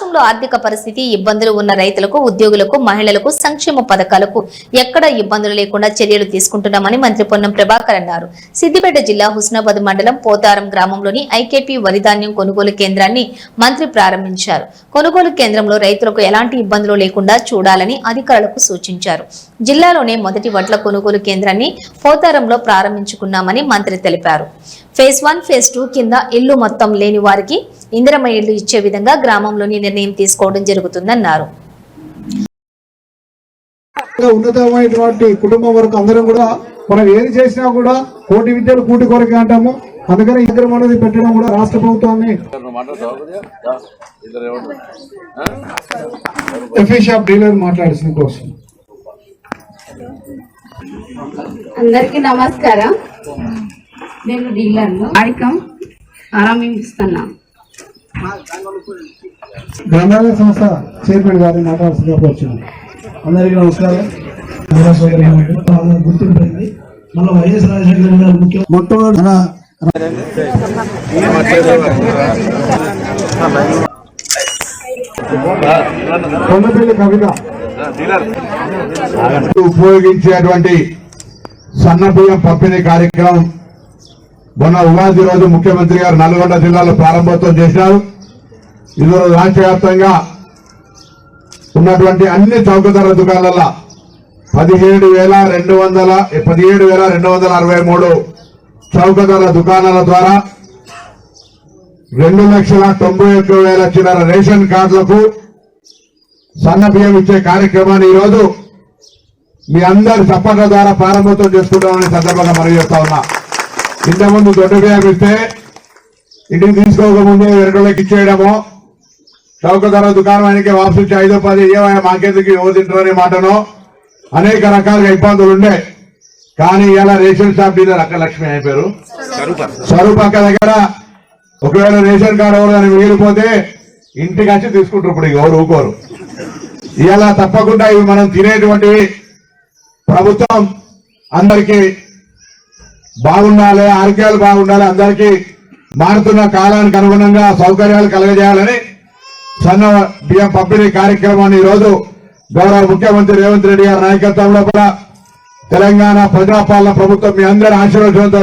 రాష్ట్రంలో ఆర్థిక పరిస్థితి ఇబ్బందులు ఉన్న రైతులకు, ఉద్యోగులకు, మహిళలకు సంక్షేమ పథకాలకు ఎక్కడ ఇబ్బందులు లేకుండా చర్యలు తీసుకుంటున్నామని మంత్రి పొన్నం ప్రభాకర్ అన్నారు. సిద్దిపేట జిల్లా హుస్నాబాద్ మండలం పోతారం గ్రామంలోని ఐకేపీ వరిధాన్యం కొనుగోలు కేంద్రాన్ని మంత్రి ప్రారంభించారు. కొనుగోలు కేంద్రంలో రైతులకు ఎలాంటి ఇబ్బందులు లేకుండా చూడాలని అధికారులకు సూచించారు. జిల్లాలోనే మొదటి వడ్ల కొనుగోలు కేంద్రాన్ని పోతారంలో ప్రారంభించుకున్నామని మంత్రి తెలిపారు. ఫేజ్ 1, ఫేజ్ 2 కింద ఇల్లు మొత్తం లేని వారికి ఇందిరమ్మ ఇళ్లు ఇచ్చే విధంగా గ్రామంలోని నిర్ణయం తీసుకోవడం జరుగుతుందన్నారు. ఉన్నతమైనటువంటి కుటుంబం వరకు అందరం కూడా మనం ఏది చేసినా కూడా కోటి విద్యలు కూటి కొరకే అంటాము. అందుకని ఇందిరమ్మ అనేది పెట్టడం కూడా రాష్ట్ర ప్రభుత్వాన్ని ఎఫిషియెంట్ డీలర్ మాట్లాడాల్సిన కోసం. అందరికీ నమస్కారం. నేను డీలర్ను కార్యక్రమం ప్రారంభిస్తున్నా. గ్రంథాలయ సంస్థ చైర్మన్ గారిని మాట్లాడాల్సిందిగా కోరుచున్నాను. అందరికీ నమస్కారం. గుర్తింపైంది మన వైఎస్ రాజశేఖర గారు ముఖ్య మొట్టమొదటి కొండపల్లి కవిత ఉపయోగించేటువంటి సన్నబియ్యం పంపిణీ కార్యక్రమం మొన్న ఉగాది రోజు ముఖ్యమంత్రి గారు నల్గొండ జిల్లాలో ప్రారంభోత్సవం చేశారు. ఈరోజు రాష్ట్ర వ్యాప్తంగా ఉన్నటువంటి అన్ని చౌకధర దుకాణాల 17,263 చౌకధర దుకాణాల ద్వారా 2,91,000 చిల్లర రేషన్ కార్డులకు సన్నబియ్యం ఇచ్చే కార్యక్రమాన్ని ఈరోజు మీ అందరి చప్పట్ల ద్వారా ప్రారంభోత్సవం చేసుకుంటామని సందర్భంగా మనవి చేస్తా ఉన్నా. ఇంతకుముందు దొడ్డ బియ్యం ఇస్తే ఇంటికి తీసుకోకముందే 2 రోజులకి ఇచ్చేయడమో, చౌకధర దుకాణానికి వాపసు 5-10 ఇవ్వమా మాకెందుకు ఎవరు తింటారనే మాటనో అనేక రకాలుగా ఇబ్బందులు ఉండే. కానీ ఇలా రేషన్ షాప్ డీలర్ అక్క లక్ష్మి అయిపోయారు. స్వరూప్ అక్క దగ్గర ఒకవేళ రేషన్ కార్డు ఎవరు మిగిలిపోతే ఇంటికి వచ్చి తీసుకుంటారు. ఇప్పుడు ఎవరు ఊకోరు. ఇలా తప్పకుండా ఇవి మనం తినేటువంటివి ప్రభుత్వం అందరికీ బాగుండాలి, ఆరోగ్యాలు బాగుండాలి, అందరికీ మారుతున్న కాలానికి అనుగుణంగా సౌకర్యాలు కలగజేయాలని సన్న బియ్యం పంపిణీ కార్యక్రమాన్ని ఈరోజు గౌరవ ముఖ్యమంత్రి రేవంత్ రెడ్డి గారి నాయకత్వంలో కూడా తెలంగాణ ప్రజాపాలన ప్రభుత్వం మీ అందరి ఆశీర్వాదంతో